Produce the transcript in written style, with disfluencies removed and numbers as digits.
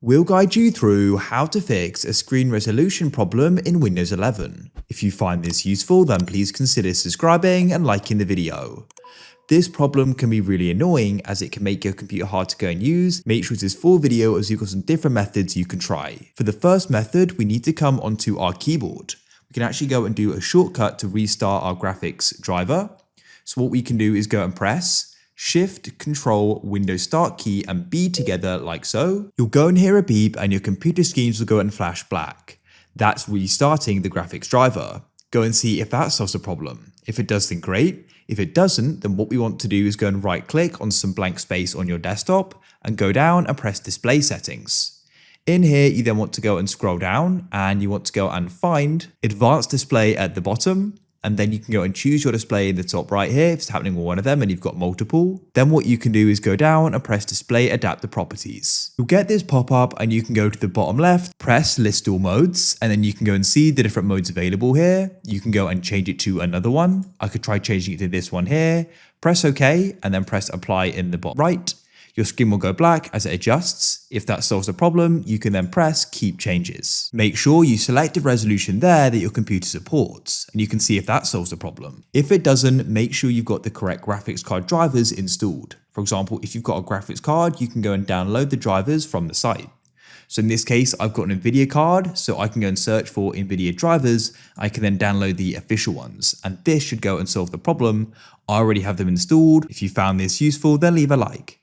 We'll guide you through how to fix a screen resolution problem in Windows 11. If you find this useful, then please consider subscribing and liking the video. This problem can be really annoying as it can make your computer hard to go and use. Make sure this full video as you've got some different methods you can try. For the first method, we need to come onto our keyboard. We can actually go and do a shortcut to restart our graphics driver. So what we can do is go and press Shift, Control, Windows Start key and B together like so. You'll go and hear a beep and your computer screens will go and flash black. That's restarting the graphics driver. Go and see if that solves the problem. If it does, then great. If it doesn't, then what we want to do is go and right click on some blank space on your desktop and go down and press Display Settings. In here, you then want to go and scroll down and you want to go and find Advanced Display at the bottom. And then you can go and choose your display in the top right here if it's happening with one of them and you've got multiple. Then what you can do is go down and press Display Adapter Properties. You'll get this pop up and you can go to the bottom left, press List All Modes, and then you can go and see the different modes available here. You can go and change it to another one. I could try changing it to this one here. Press OK and then press Apply in the bottom right. Your screen will go black as it adjusts. If that solves the problem, you can then press Keep Changes. Make sure you select the resolution there that your computer supports, and you can see if that solves the problem. If it doesn't, make sure you've got the correct graphics card drivers installed. For example, if you've got a graphics card, you can go and download the drivers from the site. So in this case, I've got an NVIDIA card, so I can go and search for NVIDIA drivers. I can then download the official ones, and this should go and solve the problem. I already have them installed. If you found this useful, then leave a like.